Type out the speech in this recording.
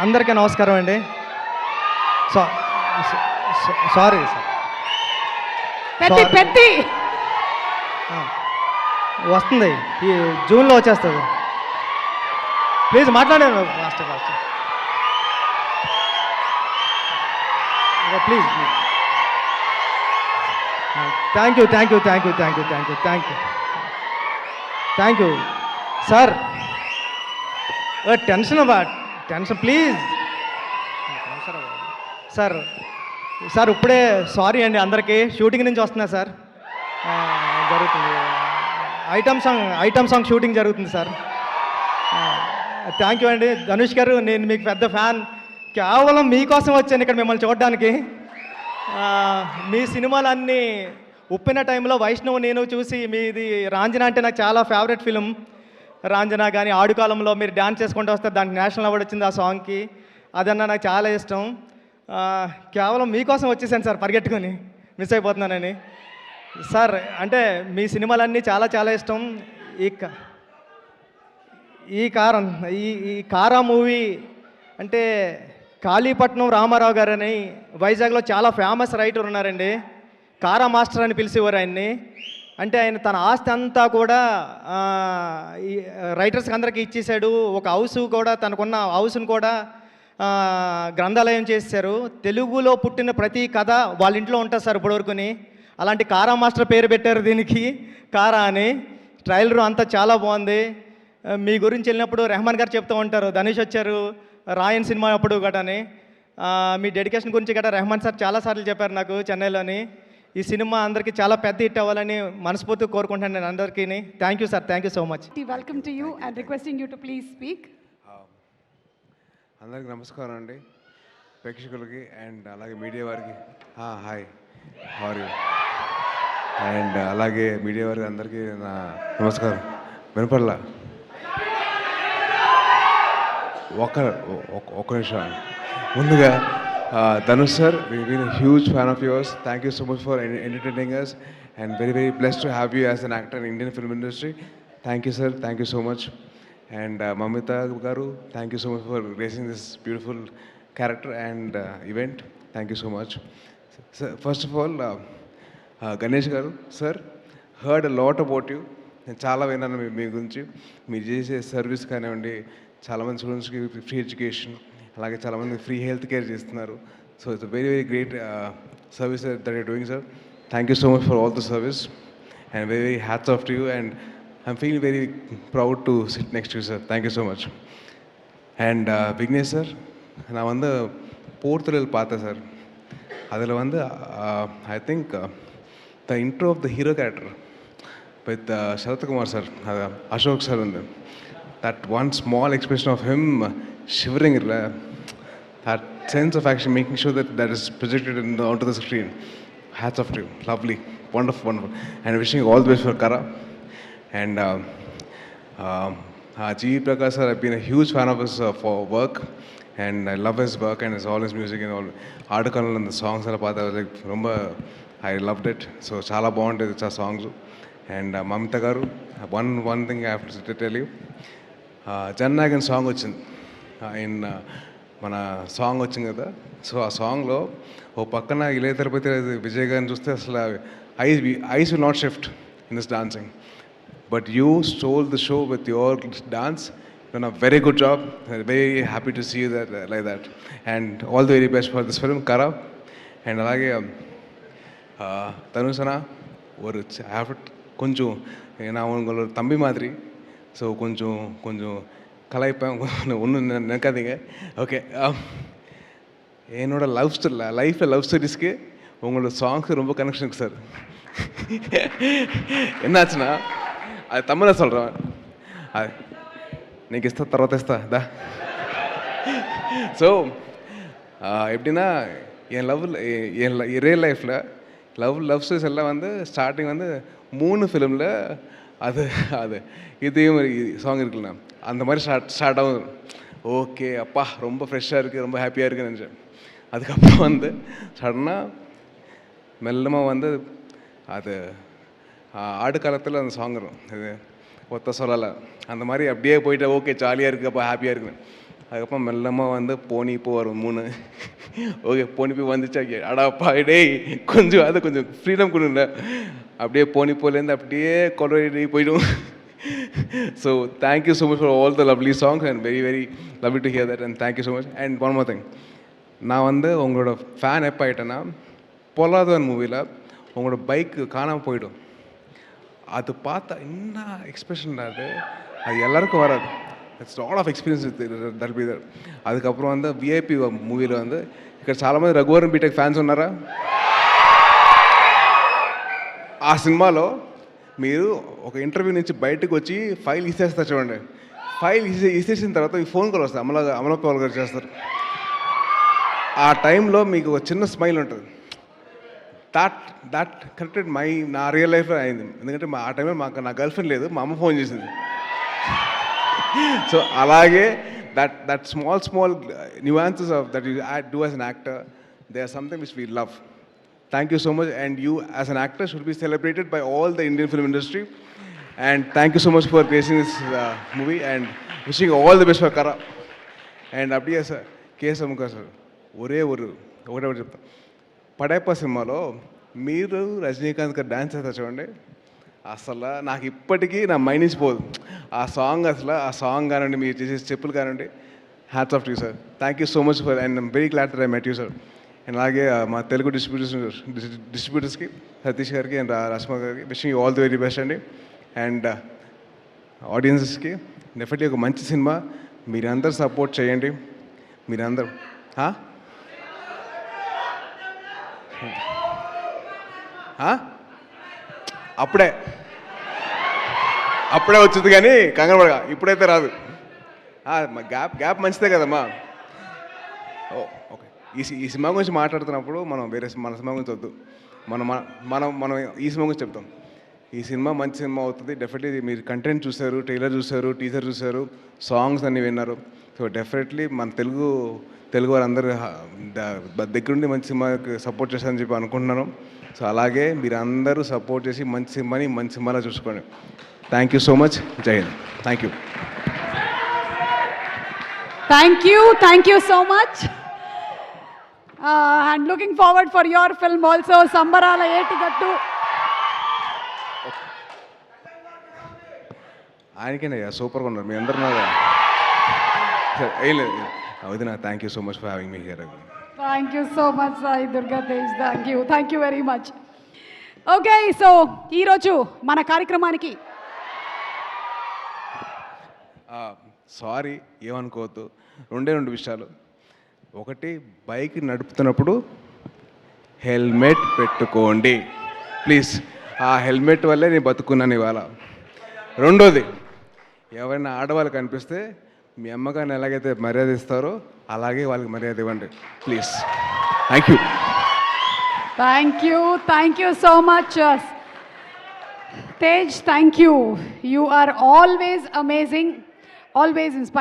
అందరికీ నమస్కారం అండి. సో సారీ సార్, పెద్ద Sorry. పెద్ద వస్తుంది, ఈ జూన్లో వచ్చేస్తుంది. ప్లీజ్ మాట్లాడాను fast fast, please please. Thank you thank you thank you thank you thank you thank you thank you sir. Tension please sir. Sir ఇప్పుడే సారీ అండి అందరికీ, షూటింగ్ నుంచి వస్తున్నా సార్. జరుగుతుంది ఐటమ్ సాంగ్ షూటింగ్ జరుగుతుంది సార్. థ్యాంక్ యూ అండి ధనుష్ గారు, నేను మీకు పెద్ద ఫ్యాన్. కేవలం మీకోసం వచ్చాను ఇక్కడ మిమ్మల్ని చూడడానికి. మీ సినిమాలన్నీ ఉప్పిన టైంలో వైష్ణవ్ నేను చూసి, మీది రాంజనా అంటే నాకు చాలా ఫేవరెట్ ఫిలిం. రాంజనా కానీ ఆడుకాలంలో మీరు డ్యాన్స్ చేసుకుంటూ వస్తే దానికి నేషనల్ అవార్డు వచ్చింది ఆ సాంగ్కి. అదన్నా నాకు చాలా ఇష్టం. కేవలం మీకోసం వచ్చేసాను సార్, పరిగెట్టుకొని మిస్ అయిపోతున్నానని. సార్ అంటే మీ సినిమాలన్నీ చాలా చాలా ఇష్టం. ఈ కారా మూవీ అంటే కాళీపట్నం రామారావు గారని వైజాగ్లో చాలా ఫేమస్ రైటర్ ఉన్నారండి. కారా మాస్టర్ అని పిలిచేవారు ఆయన్ని. అంటే ఆయన తన ఆస్తి అంతా కూడా ఈ రైటర్స్కి అందరికీ ఇచ్చేసాడు. ఒక హౌస్ కూడా, తనకున్న హౌస్ను కూడా గ్రంథాలయం చేశారు. తెలుగులో పుట్టిన ప్రతి కథ వాళ్ళ ఇంట్లో ఉంటుంది సార్ ఇప్పటివరకుని. అలాంటి కారా మాస్టర్ పేరు పెట్టారు దీనికి, కారా అని. ట్రైలర్ అంతా చాలా బాగుంది. మీ గురించి వెళ్ళినప్పుడు రెహమాన్ గారు చెప్తూ ఉంటారు, ధనుష్ వచ్చారు రాయన్ సినిమా అప్పుడు గటని. మీ డెడికేషన్ గురించి గట్రా రెహమాన్ సార్ చాలాసార్లు చెప్పారు నాకు చెన్నైలోని. ఈ సినిమా అందరికీ చాలా పెద్ద హిట్ అవ్వాలని మనస్ఫూర్తిగా కోరుకుంటాను నేను అందరికీ. Thank you sir, thank you so much. Welcome to you and requesting you to please speak. అందరికీ నమస్కారం అండి, ప్రేక్షకులకి అండ్ అలాగే మీడియా వారికి. Hi, how're you? అండ్ అలాగే మీడియా వారికి అందరికీ నా నమస్కారం. వినపడలా? ఒక్క నిమిషం. ముందుగా Dhanush sir, we been huge fan of yours. Thank you so much for entertaining us and very very blessed to have you as an actor in Indian film industry. Thank you sir, thank you so much. And Mamita garu, thank you so much for raising this beautiful character and event. Thank you so much. Sir, first of all, Ganesh garu sir, heard a lot about you. నేను చాలా విన్నాను మీ గురించి. మీరు చేసే service కానివ్వండి, చాలామంది స్టూడెంట్స్కి free education, అలాగే చాలామంది ఫ్రీ హెల్త్ కేర్ చేస్తున్నారు. So it's very very great service that you're doing sir. Thank you so much for all the service and very very hats off to you. And I'm feeling very proud to sit next to you, sir. Thank you so much. And Vignesh sir, நான் வந்து போர்த்துறல் பார்த்தேன் sir. அதில் வந்து I think the intro of the hero character with Sharathkumar sir, Ashok sir, and that one small expression of him shivering, that sense of action, making sure that is projected onto the screen. Hats off to you. Lovely, wonderful, wonderful. And wishing you all the best for Kara. And G. Prakash sir, I've been a huge fan of his for work, and I love his work and all his music and all article and the songs and I was like, I loved it. So chala bond it's a songs. And Mamita garu, one thing I have to tell you, Jannagan song వచ్చింది in మన song వచ్చింది కదా. So ఆ సాంగ్లో ఓ పక్కన ఇళయ తిరుపతి విజయ్ గారిని చూస్తే అసలు ice will not shift in this dancing. But you stole the show with your dance. You've done a very good job. I'm very happy to see you that, like that. And all the very best for this film, Kara. And alage Tanusana, ஒரு கொஞ்சம் நான் உங்களோட தம்பி மாதிரி. So கொஞ்சம் கலாய்ப்பேன், ஒன்றும் நினைக்காதீங்க. Okay, என்னோட லைஃப்பில் லவ் ஸ்டோரிஸ்க்கு உங்களோட சாங்ஸ் ரொம்ப கனெக்ஷன் இருக்கு சார். என்னாச்சுன்னா அது தமிழில் சொல்கிறேன், அது నీకు ఇస్తా తర్వాత ఇస్తా దా. ஸோ எப்படின்னா என் ரியல் லைஃப்பில் லவ் ஸ்டோரிஸ் எல்லாம் வந்து ஸ்டார்டிங் வந்து 3 ஃபிலிமில் அது இதே மாதிரி சாங் இருக்குல்ல, அந்த மாதிரி ஸ்டார்ட் ஆகும். ஓகே அப்பா ரொம்ப ஃப்ரெஷ்ஷாக இருக்குது, ரொம்ப ஹாப்பியாக இருக்குன்னு நினச்சேன். அதுக்கப்புறம் வந்து சடனாக மெல்லமாக வந்து அது ஆடு காலத்தில் அந்த சாங் வரும், இது ஒத்த சொல்லலை, அந்த மாதிரி அப்படியே போயிட்டு ஓகே ஜாலியாக இருக்குது, அப்போ ஹாப்பியாக இருக்குன்னு. அதுக்கப்புறம் மெல்லமாக வந்து போனி இப்போ வரும் 3 ஓகே போனி போய் வந்துச்சா அடாப்பா டேய் கொஞ்சம் அது கொஞ்சம் ஃப்ரீடம் கொடுங்க அப்படியே போனி போலேருந்து அப்படியே கொலடி போயிடும். So thank you so much for all the lovely songs and very very lovely to hear that and thank you so much. And one more thing, நான் வந்து உங்களோட ஃபேன் எப்போ ஆகிட்டேன்னா பொல்லாதவன் மூவியில் உங்களோட பைக்கு காணாமல் போயிடும். அது பார்த்தா என்ன எக்ஸ்பிரஷன் அது எல்லாருக்கும் வராது. It's lot of experience that be there. அதுக்கப்புறம் வந்து విఐపి మూవీలో வந்து ఇక్కడ చాలామంది రఘువరన్ బీటెక్ ఫ్యాన్స్ ఉన్నారా? ఆ సినిమాలో మీరు ఒక ఇంటర్వ్యూ నుంచి బయటకు వచ్చి ఫైల్ ఇసేస్తారు చూడండి. ఫైల్ ఇసేసిన తర్వాత ఈ ఫోన్ కాల్ వస్తుంది, అమలాపాల్ గారు చేస్తారు. ఆ టైంలో మీకు ఒక చిన్న స్మైల్ ఉంటుంది. దట్ కరెక్టెడ్ నా రియల్ లైఫ్లో అయింది. ఎందుకంటే ఆ టైంలో నా గర్ల్ ఫ్రెండ్ లేదు, మా అమ్మ ఫోన్ చేసింది. సో అలాగే that small nuances of that you do as an actor, they are something which we love. Thank you so much, and you as an actor should be celebrated by all the Indian film industry, and thank you so much for creating this movie and wishing you all the best for Kara. And அப்படியே sir కేశముఖ sir ఒకటే చెప్తా, పడైప్ప సినిమాలో మీరు రజనీకాంత్ గారు dance చేస్తారు చూడండి, అసలు నాకు ఇప్పటికీ నా మైండ్ నుంచి పోదు ఆ సాంగ్. అసలు ఆ సాంగ్ కానివ్వండి, మీరు చేసే స్టెప్పులు కానివ్వండి, hats off to you sir. Thank you so much for and I'm very glad that I met you sir. And అలాగే మా తెలుగు డిస్ట్రిబ్యూటర్స్కి సతీష్ గారికి అండ్ రష్మ గారికి wishing you all the very best అండి. అండ్ ఆడియన్సెస్కి డెఫినెట్లీ ఒక మంచి సినిమా, మీరందరూ సపోర్ట్ చేయండి. మీరందరూ అప్పుడే వచ్చింది కానీ కంగారు పడగా, ఇప్పుడైతే రాదు. గ్యాప్ మంచిదే కదమ్మా. ఓకే, ఈ సినిమా గురించి మాట్లాడుతున్నప్పుడు మనం మన సినిమా గురించి వద్దు, మనం ఈ సినిమా గురించి చెప్తాం. ఈ సినిమా మంచి సినిమా అవుతుంది డెఫినెట్లీ. మీరు కంటెంట్ చూశారు, ట్రైలర్ చూశారు, టీజర్ చూశారు, సాంగ్స్ అన్నీ విన్నారు. సో డెఫినెట్లీ మన తెలుగు వారందరూ దగ్గరుండి మంచి సినిమాకి సపోర్ట్ చేస్తారని చెప్పి అనుకుంటున్నాను. సో అలాగే మీరు అందరూ సపోర్ట్ చేసి మంచి సినిమాలో చూసుకోండి. Thank you so much. Jai Hind. Thank you. Thank you so much. And looking forward for your film also, Sambarala Etigattu. ఆయనకేనయ్యా సూపర్గా ఉన్నారు మీ అందరు. ఏం లేదు వదిన, thank you so much for having me here. Thank you so much, Sai Durga Tej. Thank you very much. Okay, so ఈరోజు మన కార్యక్రమానికి sorry ఏమనుకోవద్దు, 2 విషయాలు. ఒకటి, బైక్ నడుపుతున్నప్పుడు హెల్మెట్ పెట్టుకోండి ప్లీజ్. ఆ హెల్మెట్ వల్లే నేను బతుకున్నాను ఇవాళ. రెండోది, ఎవరైనా ఆడవాళ్ళు కనిపిస్తే మీ అమ్మగారిని ఎలాగైతే మర్యాద ఇస్తారో అలాగే వాళ్ళకి మర్యాద ఇవ్వండి please. Thank you so much. Tej, thank you. You are always amazing, always inspiring.